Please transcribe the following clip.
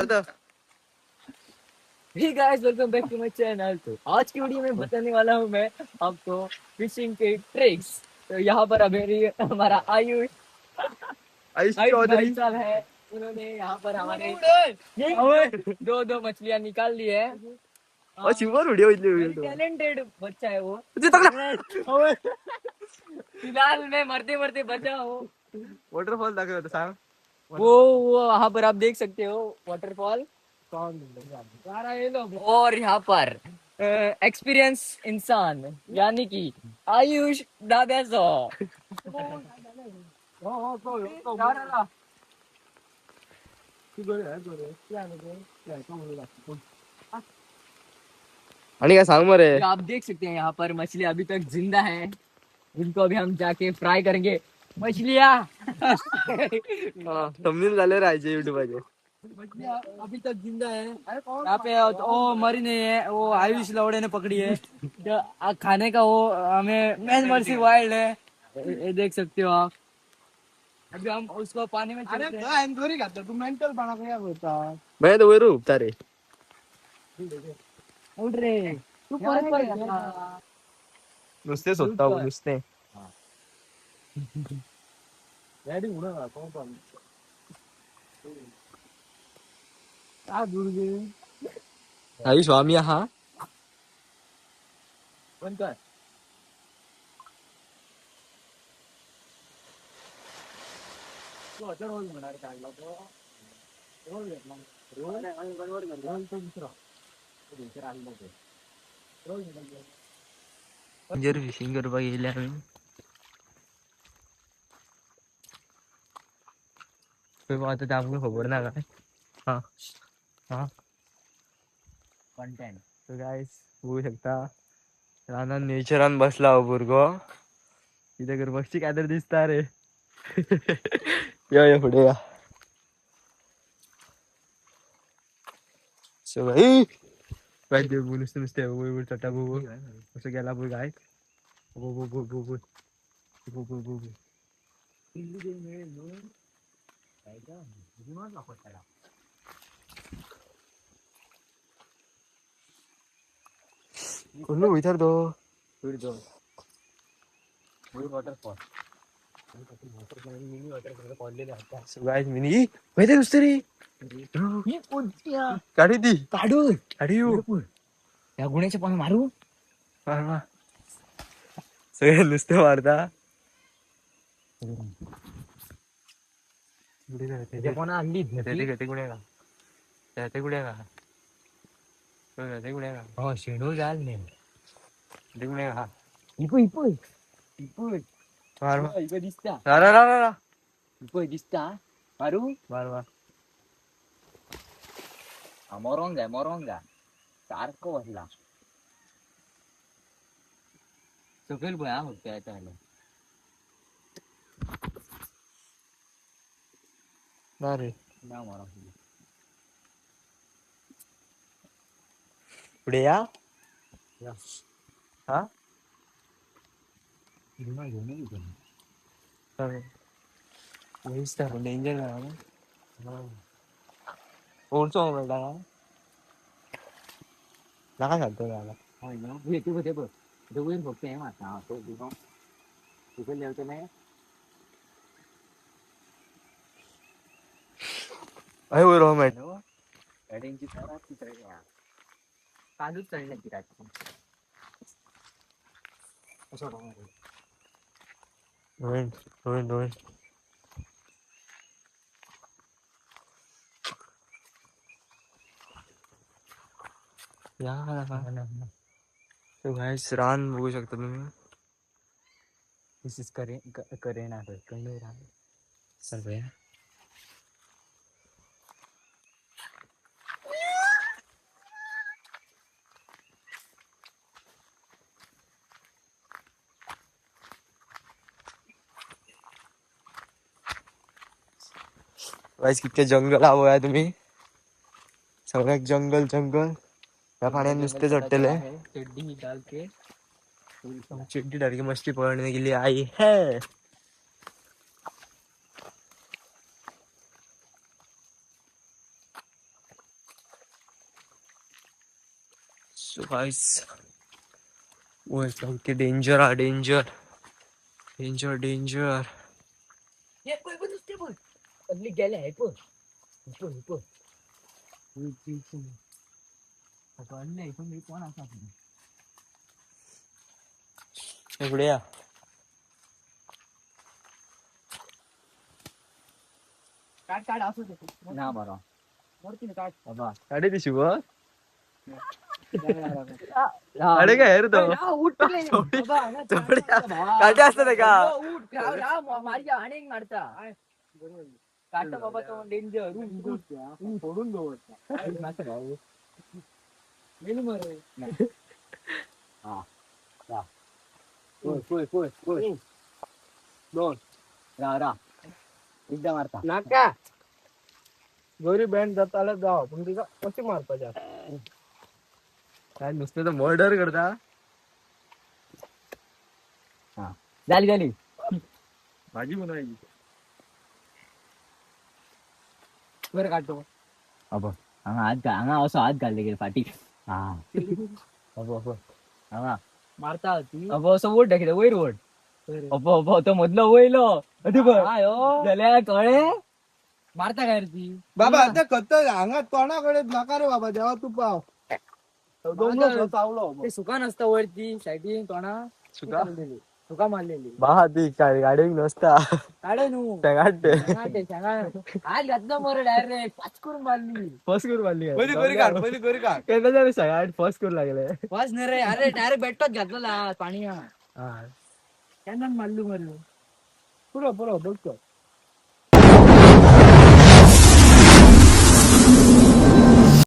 Hey guys, welcome back to my channel। तो आज की वीडियो में बताने वाला हूँ मैं आपको फिशिंग के ट्रिक्स। तो यहाँ पर अभी हमारा आयुष भाई साहब है, उन्होंने यहाँ पर हमारे दो मछलियाँ निकाल ली है। टैलेंटेड बच्चा है वो। फिलहाल मैं मरते मरते बचा हूँ। वॉटरफॉल दाखव होता सांग। वो वहाँ पर आप देख सकते हो वाटरफॉल। और यहाँ पर एक्सपीरियंस इंसान यानी कि आयुष दादा सो। आणि काय सांग मरे। आप देख सकते हैं यहाँ पर मछली अभी तक जिंदा है, जिनको अभी हम जाके फ्राई करेंगे मछलियाँ। थंबनेल झाले राहायचे युट्यूबचे। मछलियाँ अभी तक जिंदा है यहाँ पे। वो मरी नहीं है, वो आयुष लौड़े ने पकड़ी है। जो खाने का वो हमें मैन मर्सी वाइल्ड है, ये देख सकते हो आप। अभी हम उसको पानी में अरे छोड़ते हैं। काय थोडी खाता तू मेंटल बना क्या होता मैं तो वैरू उपता रे। उठ रे तू परत पर नुसते सोदता नुसते। डॅडी उडा कोण पण आ दुर्गे आई स्वामी हा बंद कर। तू आता रोज म्हणाल काढला तो रोज घेतला रोज आणि बरोबर घेतला तो दुसरा आणला तो रोज घेतला। जर फिशिंग करपाक गेले आम्ही। आता ते आमका खबर ना काय। हा हा कंटेंट तर गाइस बघू शकता रानात नेचरान बसला हो बुरगो। तिथे कर पक्षी काय तर दिसता रे। या पुढे या। सो भाई काय ते नुसते नुसते वर चटा बो असं गेला बो गाय बो बो बो बो बो बो बो बो बो कोण विचार दो वाटरफॉल सो गाइस मिनी माहिती नुसते रे काढी ती काढू काढी या गुन्ह्याचे पण मारू। सगळे नुसते मारता। कोणा आणली ते गुड्या का ते गुड्या का ते गुड्या का हो शेडू जाल ने ते गुड्या का इपो इपो इपो मार इपो दिसता रा इपो दिसता मारू मार मोरंगा सारखं बसला सगळं भया होत्या त्याला ना रे ना मारा पुढे या हा डेंजर ओरचो बेटा नका सांगतो मला ते बघ दोघे फक्त आहे माझा तो तुझं लिहायचं नाही अय वर हो मॅट गाड्यांची तारा चित्र काजूच चढण्याची राजची डोळे या गाइस रान बघू शकता तुम्ही। दिस इज करेना सर्व गाइस कितके जंगल हवं आहे तुम्ही सगळ्यात जंगल या पाण्यात नुसते चटलेले चड्डी डाल के चिड्डी डर की मछली पकड़ने के लिए आई है। सो गाइस वो इतके डेंजर हा डेंजर डेंजर डेंजर ये कोई पण नुसते बोल पब्लिक गेले आहे पण कोण असा इकडे या काट असू दे ना बरं वरती काट बाबा गाडी ती शिव अरे काय रे तो काटे असतात का आणि मारता काटा बाबा तो डेंजर सोडून दो दोन एकदा मारता नाका गोरी बँड जाताला जाव पण तिका कशी मारता जास्त काय नुसतं तर मर्डर करता झाली भाजी बनवायची बरं काढतो अब हांगा असं हात घालले गेले फाटी हा हांगा मारता होती अब असं वोट दाखवता वयर वोट अब तो मधलं वयलो जाल्या कळे मारता काय रे ती बाबा आता कत हांगा तोंडाकडे नका रे बाबा जेव्हा तू पाव चावलो ते सुका नसतं वरती साईडीन तोंडा सुका सुका मारलेली बा ती काय गाडी नसता काढे नू गाडते आज घातलं मर डायरेक्ट पाच करून मारली फर्स्ट करून मारली पहिली गोरी काढ पहिली गोरी काढ काय सगळ्यात फर्स्ट करून लागले बस नाही रे अरे डायरेक्ट बेटच घातलेला पाणी त्यांना मारलू पुढं बघतो